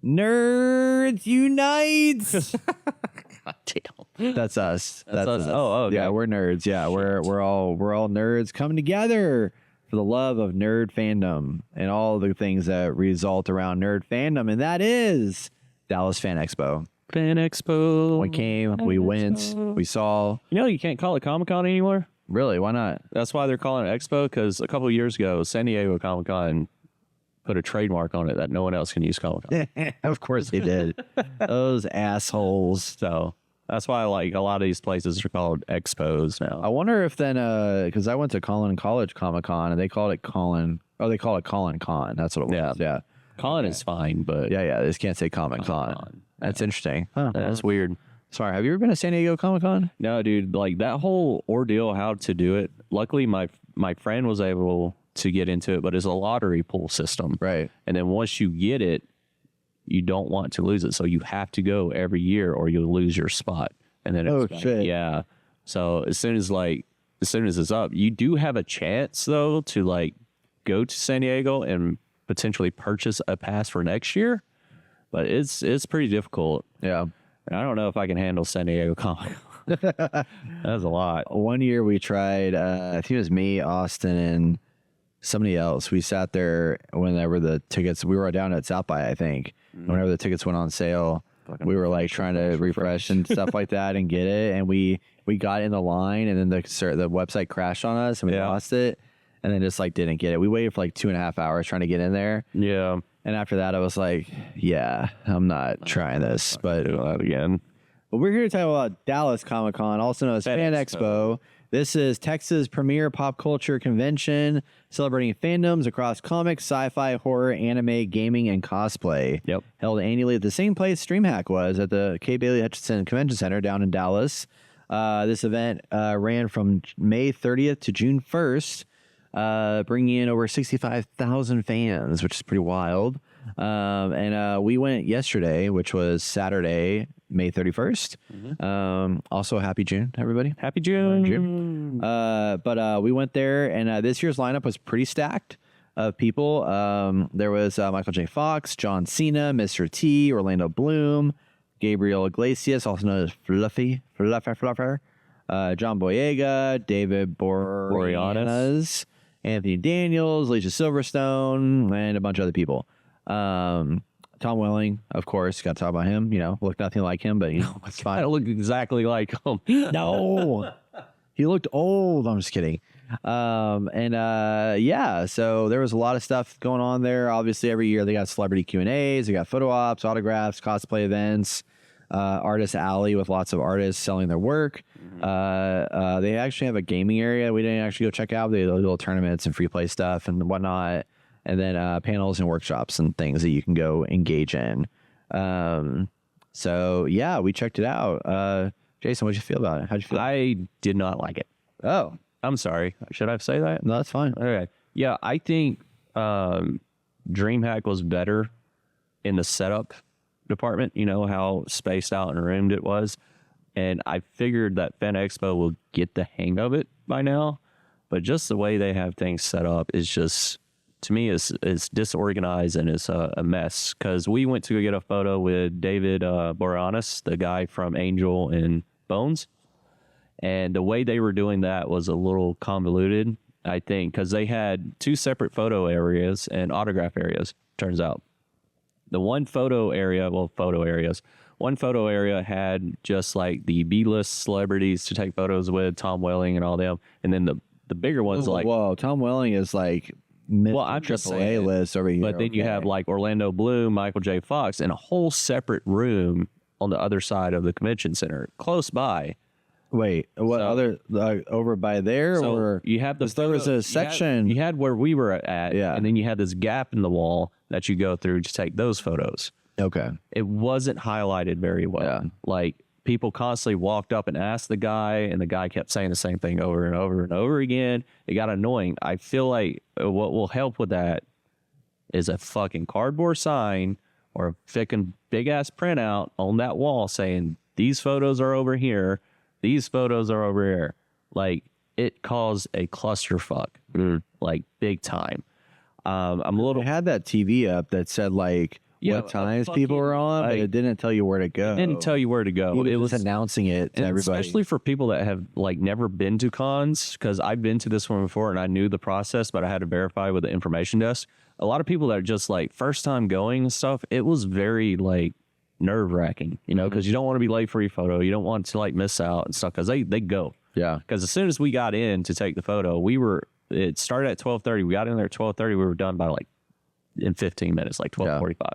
Nerds Unite. God damn. That's us. That's us. Oh, okay. Yeah, we're nerds. Yeah, we're all nerds coming together for the love of nerd fandom and all the things that result around nerd fandom, and that is Dallas Fan Expo. Fan Expo. We came, we went, we saw. You know, you can't call it Comic-Con anymore. Really? Why not? That's why they're calling it Expo, because a couple of years ago, San Diego Comic-Con put a trademark on it that no one else can use Comic-Con. Of course they did. Those assholes. So that's why like a lot of these places are called Expos now. I wonder if then, because I went to Collin College Comic-Con and they called it Collin. Oh, they call it Collin Con. That's what it was. Yeah. Colin is fine, but Yeah. They just can't say Comic-Con. That's interesting. Huh. that's weird. Sorry. Have you ever been to San Diego Comic-Con? No, dude, like that whole ordeal, how to do it. Luckily, my friend was able to get into it, but it's a lottery pool system. Right. And then once you get it, you don't want to lose it. So you have to go every year or you'll lose your spot. And then shit. Yeah. So as soon as it's up, you do have a chance though to like go to San Diego and potentially purchase a pass for next year. But it's pretty difficult. Yeah. And I don't know if I can handle San Diego Comic. That's a lot. One year we tried, I think it was me, Austin, and somebody else. We sat there whenever the tickets, we were down at South by, I think. Whenever the tickets went on sale, we were like trying to refresh and stuff like that and get it. And we got in the line and then the website crashed on us and we lost it. And then just like didn't get it. We waited for like 2.5 hours trying to get in there. Yeah. And after that, I was like, yeah, I'm not trying this. But Do that again. But we're here to talk about Dallas Comic Con, also known as Fan Expo. This is Texas' premier pop culture convention celebrating fandoms across comics, sci-fi, horror, anime, gaming, and cosplay. Yep. Held annually at the same place DreamHack was at the K. Bailey Hutchinson Convention Center down in Dallas. This event ran from May 30th to June 1st. Bringing in over 65,000 fans, which is pretty wild. And we went yesterday, which was Saturday, May 31st. Also, happy June, everybody. Happy June. But we went there, and this year's lineup was pretty stacked of people. There was Michael J. Fox, John Cena, Mr. T, Orlando Bloom, Gabriel Iglesias, also known as Fluffer, John Boyega, David Boreanaz, Anthony Daniels, Alicia Silverstone, and a bunch of other people. Tom Welling, of course, got to talk about him. You know, looked nothing like him, but you know, it's fine. I look exactly like him. No, he looked old. I'm just kidding. Yeah, so there was a lot of stuff going on there. Obviously, every year they got celebrity Q&As, they got photo ops, autographs, cosplay events, artist alley with lots of artists selling their work. They actually have a gaming area we didn't actually go check out. They have little tournaments and free play stuff and whatnot, and then panels and workshops and things that you can go engage in. So yeah, we checked it out. Jason, what'd you feel about it? How'd you feel? I did not like it. Oh, I'm sorry. Should I say that? no, that's fine. Okay. Yeah, I think DreamHack was better in the setup department. You know, how spaced out and roomed it was. And I figured that Fan Expo will get the hang of it by now. But just the way they have things set up is just, to me, is disorganized and it's a mess. Because we went to go get a photo with David Boreanaz, the guy from Angel and Bones. And the way they were doing that was a little convoluted, I think, because they had two separate photo areas and autograph areas, turns out. The one photo area had just like the B-list celebrities to take photos with, Tom Welling and all them. And then the bigger ones whoa, Tom Welling is like I'm just triple A list over here. But then you have like Orlando Bloom, Michael J. Fox, in a whole separate room on the other side of the convention center, close by. Wait, what other over by there? So or you have there was a section. You had where we were at, yeah, and then you had this gap in the wall that you go through to take those photos. Okay, it wasn't highlighted very well. Yeah. Like people constantly walked up and asked the guy, and the guy kept saying the same thing over and over and over again. It got annoying. I feel like what will help with that is a fucking cardboard sign or a fucking big ass printout on that wall saying these photos are over here. These photos are over here. Like, it caused a clusterfuck, like, big time. I'm a little... They had that TV up that said, like, what times people were on, but it didn't tell you where to go. It didn't tell you where to go. It was announcing it to everybody. Especially for people that have like never been to cons, because I've been to this one before and I knew the process, but I had to verify with the information desk. A lot of people that are just like first time going and stuff, it was very like nerve wracking, you know, because you don't want to be late for your photo. You don't want to like miss out and stuff because they go. Yeah. Because as soon as we got in to take the photo, it started at 12:30. We got in there at 12:30. We were done by like in 15 minutes, like 12:45. Yeah.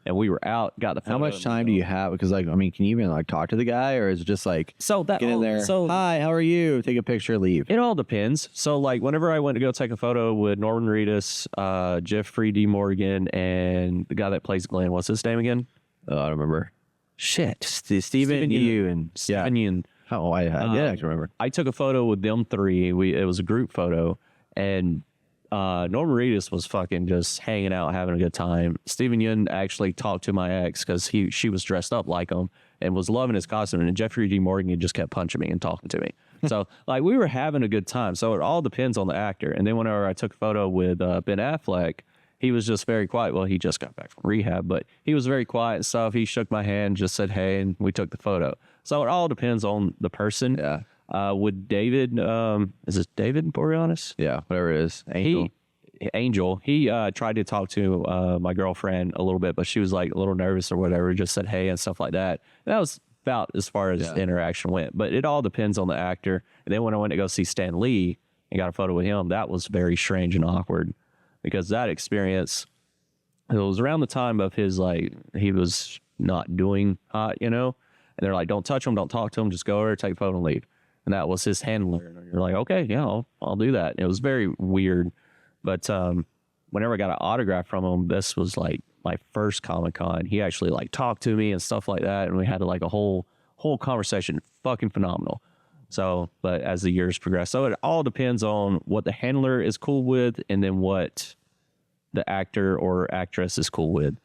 And we were out, got the photo. How much time do you have? Because like, I mean, can you even like talk to the guy, or is it just like get in there? Hi, how are you? Take a picture, leave. It all depends. So like, whenever I went to go take a photo with Norman Reedus, Jeffrey D. Morgan, and the guy that plays Glenn, what's his name again? Oh, I don't remember. Shit, Stephen Yu and Stephen Yu. Oh, I can remember. I took a photo with them three. It was a group photo, and Norman Reedus was fucking just hanging out, having a good time. Stephen Yun actually talked to my ex because she was dressed up like him and was loving his costume. And Jeffrey D. Morgan just kept punching me and talking to me. So like we were having a good time. So it all depends on the actor. And then whenever I took a photo with Ben Affleck, he was just very quiet. Well, he just got back from rehab, but he was very quiet and stuff. He shook my hand, just said hey, and we took the photo. So it all depends on the person. Yeah. With David, is it David Boreanaz? Yeah, whatever it is. Angel. He tried to talk to my girlfriend a little bit, but she was like a little nervous or whatever, just said hey and stuff like that. And that was about as far as the interaction went. But it all depends on the actor. And then when I went to go see Stan Lee and got a photo with him, that was very strange and awkward because that experience, it was around the time of his, like, he was not doing hot, you know? And they're like, don't touch him, don't talk to him, just go over, take a photo and leave. And that was his handler. And you're like, okay, yeah, I'll do that. And it was very weird. But whenever I got an autograph from him, this was like my first Comic-Con. He actually like talked to me and stuff like that. And we had like a whole conversation. Fucking phenomenal. So, but as the years progress, so it all depends on what the handler is cool with and then what the actor or actress is cool with.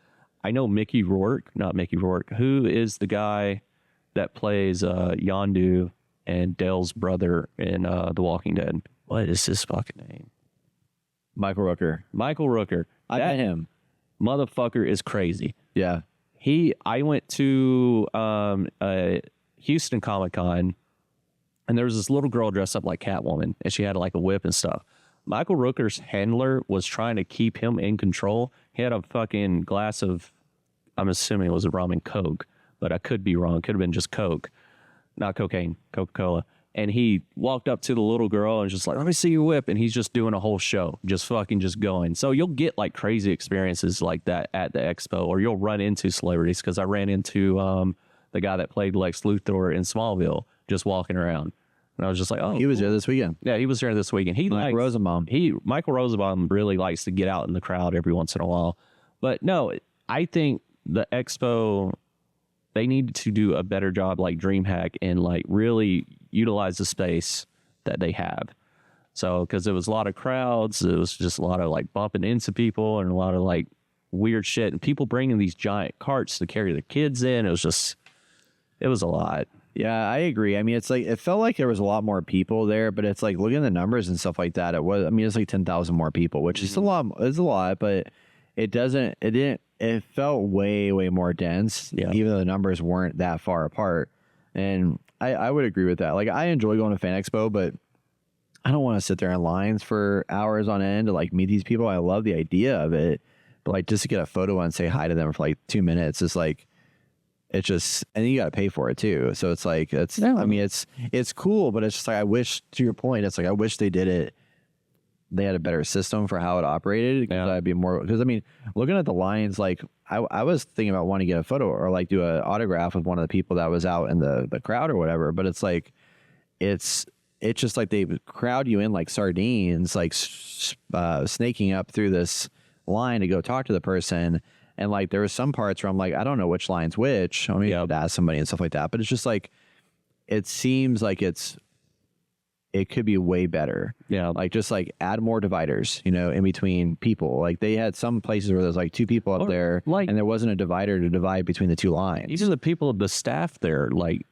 I know Mickey Rourke, not Mickey Rourke, who is the guy that plays Yondu and Dale's brother in The Walking Dead. What is his fucking name? Michael Rooker. Michael Rooker. I met him. Motherfucker is crazy. Yeah. I went to Houston Comic-Con, and there was this little girl dressed up like Catwoman, and she had like a whip and stuff. Michael Rooker's handler was trying to keep him in control. He had a fucking glass of, I'm assuming it was a rum and Coke, but I could be wrong. Could have been just Coke, not cocaine, Coca-Cola. And he walked up to the little girl and was just like, let me see your whip. And he's just doing a whole show, just fucking just going. So you'll get like crazy experiences like that at the expo, or you'll run into celebrities. Because I ran into the guy that played Lex Luthor in Smallville just walking around. And I was just like, oh. He was there this weekend. Yeah, he was there this weekend. Michael Rosenbaum. Michael Rosenbaum really likes to get out in the crowd every once in a while. But no, I think the expo, they need to do a better job like DreamHack and like really utilize the space that they have. So, because it was a lot of crowds, it was just a lot of like bumping into people and a lot of like weird shit and people bringing these giant carts to carry their kids in. It was a lot. Yeah, I agree. I mean, it's like, it felt like there was a lot more people there, but it's like looking at the numbers and stuff like that. It's like 10,000 more people, which is a lot. It's a lot, but it felt way, way more dense, even though the numbers weren't that far apart. And I would agree with that. Like, I enjoy going to Fan Expo, but I don't want to sit there in lines for hours on end to like meet these people. I love the idea of it, but like just to get a photo and say hi to them for like 2 minutes is like, it's just, and then you got to pay for it too. So it's like, I mean, it's cool, but it's just like, I wish, to your point, it's like, I wish they had a better system for how it operated. Yeah. I'd be more, because I mean, looking at the lines, like I was thinking about wanting to get a photo or like do an autograph with one of the people that was out in the crowd or whatever. But it's like, it's just like they crowd you in like sardines, like snaking up through this line to go talk to the person. And like, there was some parts where I'm like, I don't know which line's which. I mean, you could ask somebody and stuff like that. But it's just like, it seems like it could be way better. Yeah. Like, just like add more dividers, in between people. Like, they had some places where there's like two people up there, like, and there wasn't a divider to divide between the two lines. Even the people, the staff there, like,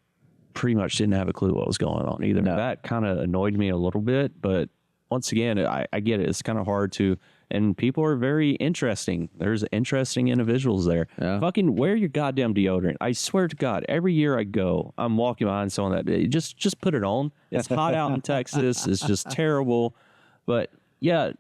pretty much didn't have a clue what was going on either. No. That kind of annoyed me a little bit. But once again, I get it. It's kind of hard to and people are very interesting. There's interesting individuals there. Yeah. Fucking wear your goddamn deodorant. I swear to God, every year I go, I'm walking behind someone that just put it on. It's hot out in Texas. It's just terrible. But yeah,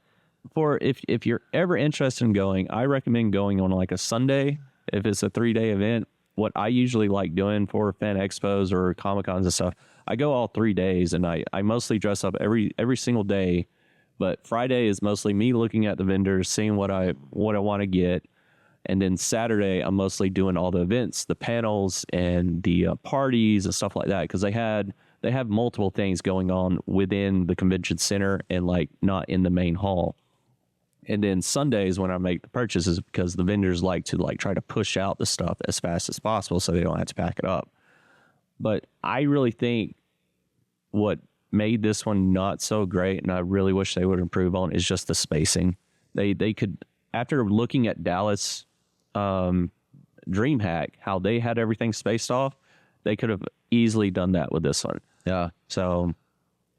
for if you're ever interested in going, I recommend going on like a Sunday if it's a 3-day event. What I usually like doing for fan expos or Comic Cons and stuff, I go all 3 days, and I mostly dress up every single day. But Friday is mostly me looking at the vendors, seeing what I want to get, and then Saturday I'm mostly doing all the events, the panels, and the parties and stuff like that, because they have multiple things going on within the convention center and like not in the main hall. And then Sundays when I make the purchases, because the vendors like to like try to push out the stuff as fast as possible so they don't have to pack it up. But I really think what made this one not so great, and I really wish they would improve on, is just the spacing. They could, after looking at Dallas DreamHack, how they had everything spaced off, they could have easily done that with this one. Yeah. So,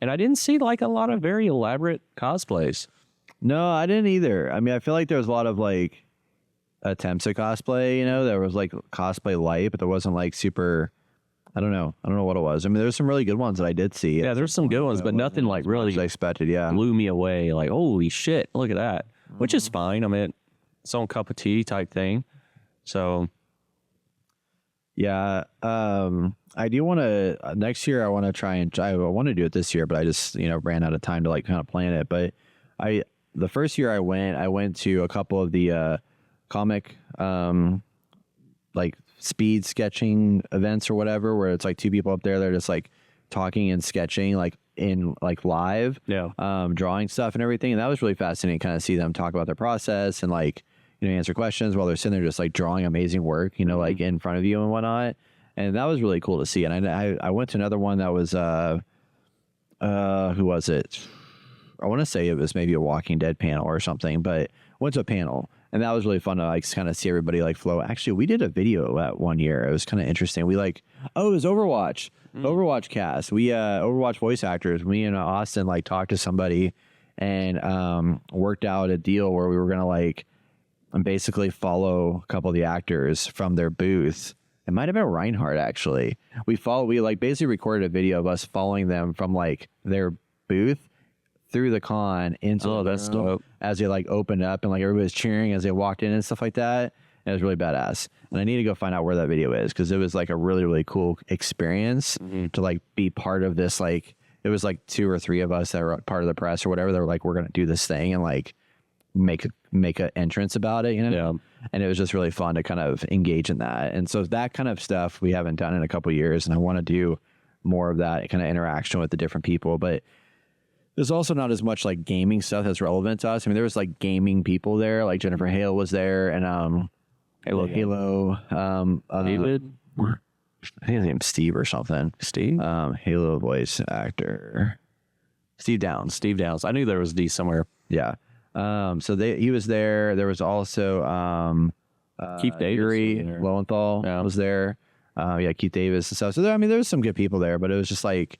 and I didn't see like a lot of very elaborate cosplays. No, I didn't either. I mean, I feel like there was a lot of like attempts at cosplay, you know, there was like cosplay light, but there wasn't like super, I don't know what it was. I mean, there's some really good ones that I did see. Yeah, there's some good ones, but nothing like really I expected. Yeah. blew me away. Like, holy shit, look at that, which is fine. I mean, its own cup of tea type thing. So, yeah. I do want to, next year, I want to try and, I want to do it this year, but I just, ran out of time to like kind of plan it. But the first year I went to a couple of the comic like speed sketching events or whatever, where it's like two people up there, they're just like talking and sketching like in like live, drawing stuff and everything. And that was really fascinating, kind of see them talk about their process and like, answer questions while they're sitting there just like drawing amazing work, like in front of you and whatnot. And that was really cool to see. And I went to another one that was, who was it? I want to say it was maybe a Walking Dead panel or something, but went to a panel, and that was really fun to like kind of see everybody like flow. Actually, we did a video that one year. It was kind of interesting. We it was Overwatch, Overwatch cast. We Overwatch voice actors. Me and Austin like talked to somebody and worked out a deal where we were gonna like basically follow a couple of the actors from their booth. It might have been Reinhardt actually. We like basically recorded a video of us following them from like their booth through the con into that's dope. As they like opened up and like everybody was cheering as they walked in and stuff like that. And it was really badass. And I need to go find out where that video is, because it was like a really, really cool experience to like be part of this. Like it was like 2 or 3 of us that were part of the press or whatever. They were like, we're going to do this thing and like make an entrance about it, Yeah. And it was just really fun to kind of engage in that. And so that kind of stuff we haven't done in a couple of years, and I want to do more of that kind of interaction with the different people. But there's also not as much like gaming stuff that's relevant to us. I mean, there was like gaming people there, like Jennifer Hale was there, and Halo, David, I think his name's Steve or something. Steve, Halo voice actor, Steve Downs. Steve Downs. I knew there was D somewhere. Yeah. So he was there. There was also Keith Davis Yuri Lowenthal was there. Keith Davis and stuff. So there was some good people there, but it was just like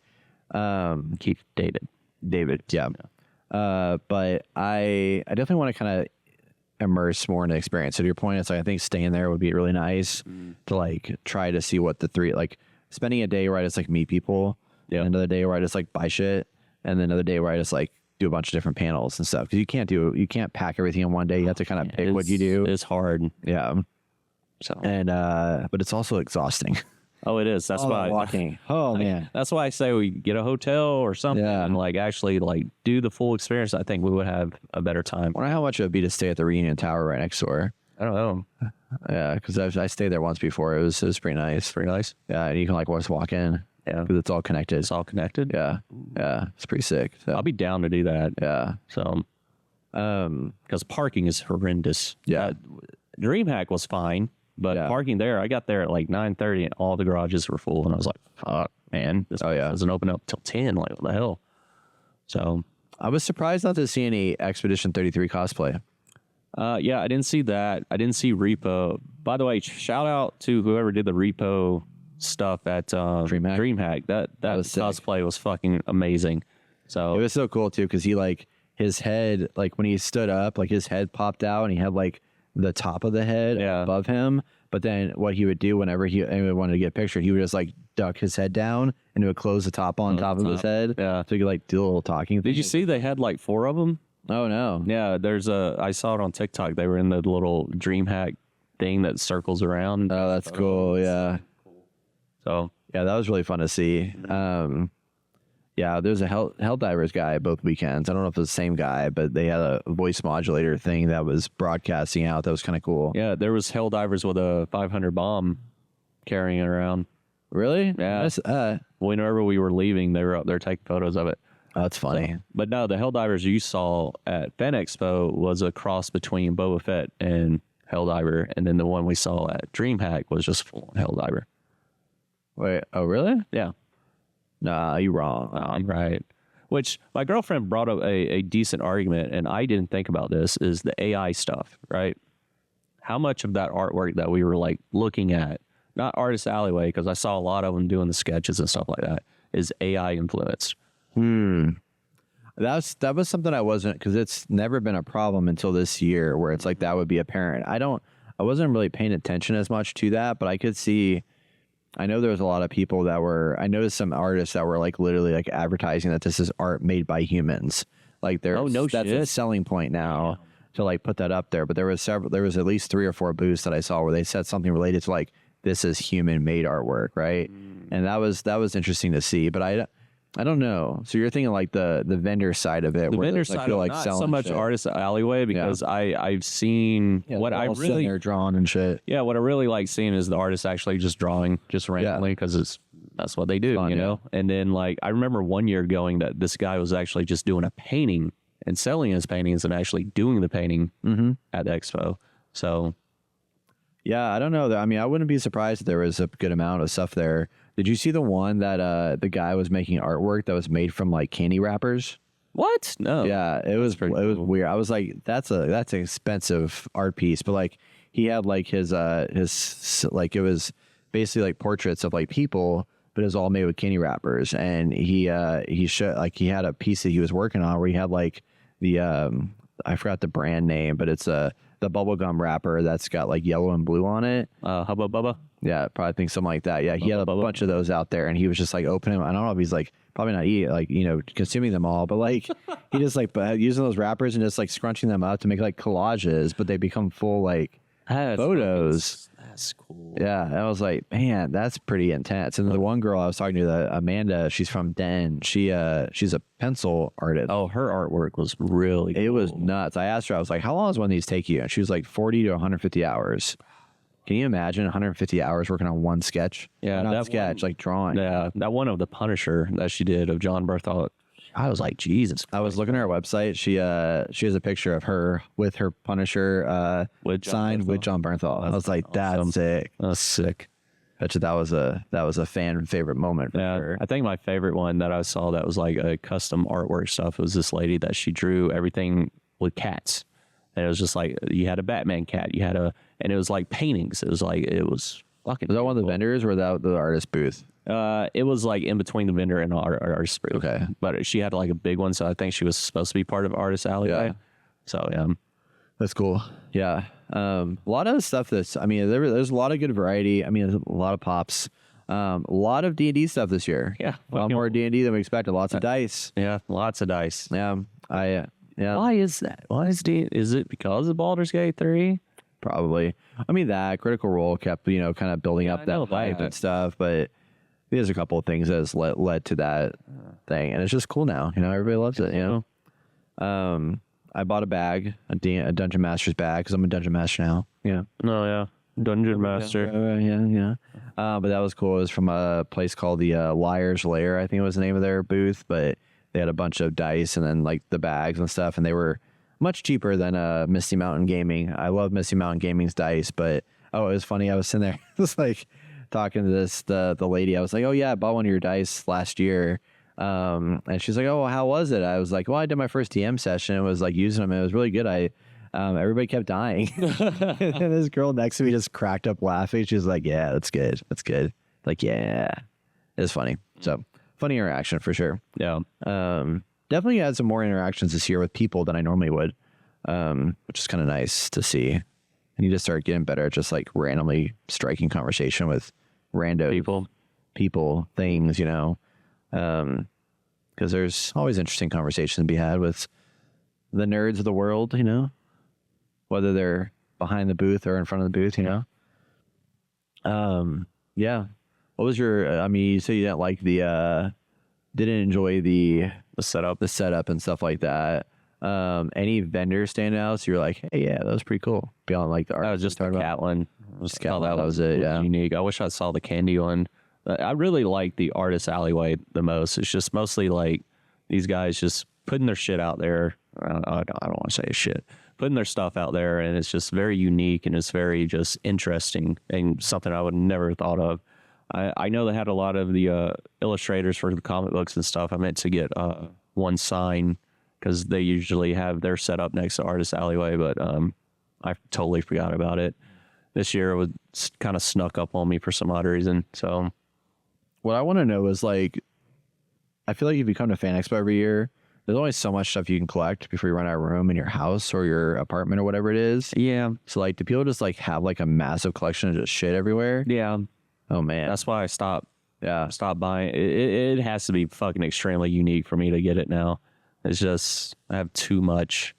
Keith David. Yeah. But I definitely want to kind of immerse more in the experience. So to your point, it's like I think staying there would be really nice to like try to see what the three, like spending a day where I just like meet people, and another day where I just like buy shit, and then another day where I just like do a bunch of different panels and stuff, because you can't pack everything in one day. You have to kind of pick what you do. It's hard. Yeah. So and but it's also exhausting. Oh, it is. That's why walking. Oh man, that's why I say we get a hotel or something and like actually like do the full experience. I think we would have a better time. I wonder how much it would be to stay at the Reunion Tower right next door. I don't know. Yeah, because I stayed there once before. It was pretty nice. Pretty nice. Yeah, and you can like just walk in. Yeah, because it's all connected. It's all connected. Yeah, yeah, it's pretty sick. So. I'll be down to do that. Yeah. So, because parking is horrendous. Yeah. DreamHack was fine. But parking there, I got there at like 9:30 and all the garages were full. And I was like, fuck, man. This doesn't open up till 10. Like, what the hell? So I was surprised not to see any Expedition 33 cosplay. Yeah, I didn't see that. I didn't see Repo. By the way, shout out to whoever did the Repo stuff at DreamHack. That was cosplay was fucking amazing. So it was so cool too, because he his head, like when he stood up, like his head popped out and he had like the top of the head above him. But then what he would do whenever anyone wanted to get pictured, he would just like duck his head down and it would close the top on top of his head. Yeah. So he could like do a little talking thing. Did you see they had like 4 of them? Oh, no. Yeah, I saw it on TikTok. They were in the little DreamHack thing that circles around. Oh, that's cool. Yeah. So, yeah, that was really fun to see. Yeah, there's a Helldivers guy both weekends. I don't know if it's the same guy, but they had a voice modulator thing that was broadcasting out. That was kind of cool. yeah, there was Helldivers with a 500 bomb carrying it around. Really? Yeah. Whenever we were leaving, they were up there taking photos of it. Oh, that's funny. But no, the Helldivers you saw at Fan Expo was a cross between Boba Fett and Helldiver, and then the one we saw at DreamHack was just full Helldiver. Wait, oh, really? Yeah. Nah, you're wrong. I'm right. Which my girlfriend brought up a decent argument, and I didn't think about this, is the AI stuff, right? How much of that artwork that we were like looking at, not Artist Alleyway, because I saw a lot of them doing the sketches and stuff like that, is AI influenced? That was something I wasn't, because it's never been a problem until this year where it's like that would be apparent. I wasn't really paying attention as much to that, but I could see. I know there was a lot of people I noticed some artists that were like literally like advertising that this is art made by humans. Like that's a selling point now to like put that up there. But there was at least 3 or 4 booths that I saw where they said something related to like, this is human made artwork. Right. And that was interesting to see, but I don't know. So you're thinking like the vendor side of it. The vendor side, like not so much Artist Alleyway, because I've seen what I really they're drawing and shit. Yeah, what I really like seeing is the artist actually just drawing just randomly, because that's what they do, you know. And then like I remember one year going that this guy was actually just doing a painting and selling his paintings and actually doing the painting at the expo. So yeah, I don't know. I mean, I wouldn't be surprised if there was a good amount of stuff there. Did you see the one that the guy was making artwork that was made from like candy wrappers? What? No. Yeah, it was weird. I was like, that's an expensive art piece, but like he had like his like it was basically like portraits of like people, but it was all made with candy wrappers. And he showed like he had a piece that he was working on where he had like the I forgot the brand name, but it's the bubblegum wrapper that's got like yellow and blue on it. Hubba Bubba. Yeah, probably think something like that. Yeah, he had a bunch of those out there, and he was just like opening them. I don't know if he's like probably not eating, like, you know, consuming them all, but like he just like using those wrappers and just like scrunching them up to make like collages, but they become full like photos. That's cool. Yeah, I was like, man, that's pretty intense. And the one girl I was talking to, Amanda, she's from Den. She's a pencil artist. Oh, her artwork was really cool. It was nuts. I asked her, I was like, how long does one of these take you? And she was like 40 to 150 hours. Can you imagine 150 hours working on one sketch? Yeah, not sketch, like drawing. Yeah, that one of the Punisher that she did of John Berthold. I was like, Jesus. I was looking at her website. She has a picture of her with her Punisher signed with John Bernthal. I was like, that's sick. That's sick. Bet you that was a fan favorite moment for her. I think my favorite one that I saw that was like a custom artwork stuff was this lady that she drew everything with cats. And it was just like, you had a Batman cat, and it was like paintings. It was fucking. Was that one of the vendors or that the artist booth? It was like in between the vendor and our artist booth. Okay. But she had like a big one, so I think she was supposed to be part of Artist Alleyway. Yeah. So, yeah. That's cool. Yeah. A lot of stuff there's a lot of good variety. I mean, there's a lot of pops. A lot of D&D stuff this year. Yeah. A lot more D&D than we expected. Lots of dice. Yeah, lots of dice. Yeah. Yeah. Why is that? Is it because of Baldur's Gate 3? Probably. I mean, that Critical Role kept, kind of building up that hype and stuff, but there's a couple of things that has led to that thing, and it's just cool now. Everybody loves it. I bought a bag, a Dungeon Master's bag, because I'm a Dungeon Master now. Yeah. Oh, yeah. Dungeon Master. Yeah. But that was cool. It was from a place called the Liar's Lair, I think it was the name of their booth, but they had a bunch of dice and then like the bags and stuff, and they were much cheaper than Misty Mountain Gaming. I love Misty Mountain Gaming's dice, but it was funny. I was sitting there, just like talking to the lady. I was like, oh yeah, I bought one of your dice last year. And she's like, oh, how was it? I was like, well, I did my first DM session. It was like using them. And it was really good. Everybody kept dying. And this girl next to me just cracked up laughing. She was like, yeah, that's good. That's good. Like, yeah, it was funny. So funny interaction for sure. Yeah. definitely had some more interactions this year with people than I normally would, which is kind of nice to see. And you just start getting better at just like randomly striking conversation with rando people, things, you know, because there's always interesting conversations to be had with the nerds of the world, you know, whether they're behind the booth or in front of the booth, you know. Yeah. What was your? I mean, you say you didn't like didn't enjoy the setup and stuff like that. Any vendor standouts? You're like, hey, yeah, that was pretty cool. Beyond like the art, That was just the cat one. Just cat one. That was it. Yeah, unique. I wish I saw the candy one. I really like the artist alleyway the most. It's just mostly like these guys just putting their shit out there. I don't want to say shit. Putting their stuff out there, and it's just very unique and it's very just interesting and something I would never have thought of. I know they had a lot of the illustrators for the comic books and stuff. I meant to get one sign because they usually have their setup next to Artist Alleyway, but I totally forgot about it. This year it was kind of snuck up on me for some odd reason. So what I want to know is like, I feel like if you come to Fan Expo every year, there's always so much stuff you can collect before you run out of room in your house or your apartment or whatever it is. yeah, So like, do people just like have like a massive collection of just shit everywhere? yeah. Oh man, That's why I stopped yeah. buying. It has to be fucking extremely unique for me to get it now. It's just I have too much.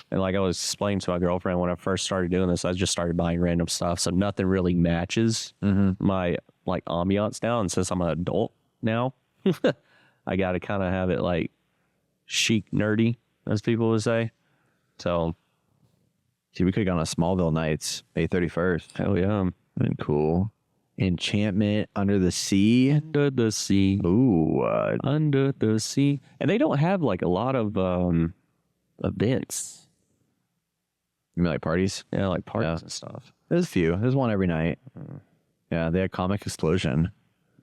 And like I was explaining to my girlfriend when I first started doing this, I just started buying random stuff, so nothing really matches my like ambiance now. And since I'm an adult now, I got to kind of have it like chic nerdy, as people would say. So, See, we could have gone to Smallville Nights, May 31st. hell yeah. Been cool. Enchantment Under the Sea. Under the sea. Ooh, Under the sea. And they don't have like a lot of events. you mean like parties? Yeah, like parties Yeah. and stuff. There's a few. There's one every night. Yeah, they had Comic Explosion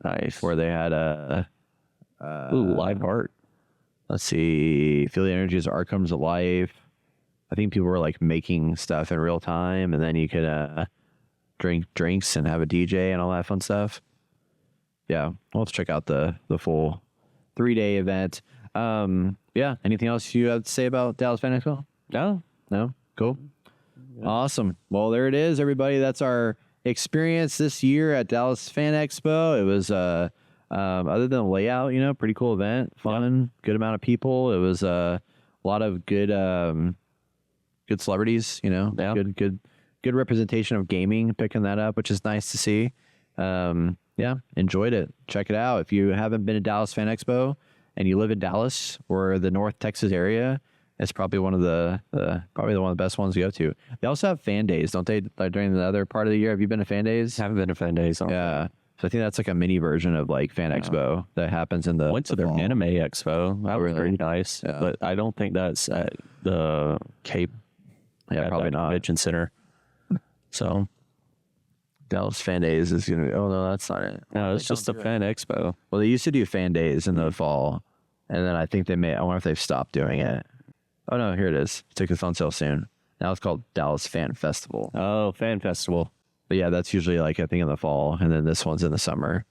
Nice. where they had Ooh, live art. let's see, Feel the Energies of Art Comes to Life. I think people were like making stuff in real time, and then you could drink drinks and have a DJ and all that fun stuff. Yeah, we'll have to check out the full 3-day event. Yeah, anything else you have to say about Dallas Fan Expo? No. No? Cool. Awesome. Well, there it is, everybody. That's our experience this year at Dallas Fan Expo. It was other than the layout, you know, pretty cool event, fun, good amount of people. It was a lot of good celebrities, you know, good representation of gaming, picking that up, which is nice to see. Yeah, enjoyed it. Check it out. If you haven't been to Dallas Fan Expo and you live in Dallas or the North Texas area, it's probably one of the best ones to go to. They also have fan days, don't they? Like during the other part of the year. Have you been to fan days? Haven't been to Fan Days. Yeah. So I think that's like a mini version of like Fan Expo that happens in the. Went to their fall. Anime Expo. That was really? very nice. Yeah. But I don't think that's at the Cape. Yeah, at probably that not. Convention Center. So Dallas Fan Days is gonna be. Oh no, that's not it. no, it's just a Fan Expo. Well, they used to do fan days in the fall, and then I think they may. I wonder if they've stopped doing it. Oh no, here it is. Tickets on sale soon. Now it's called Dallas Fan Festival. Oh, Fan Festival. But yeah, that's usually like I think in the fall, and then this one's in the summer.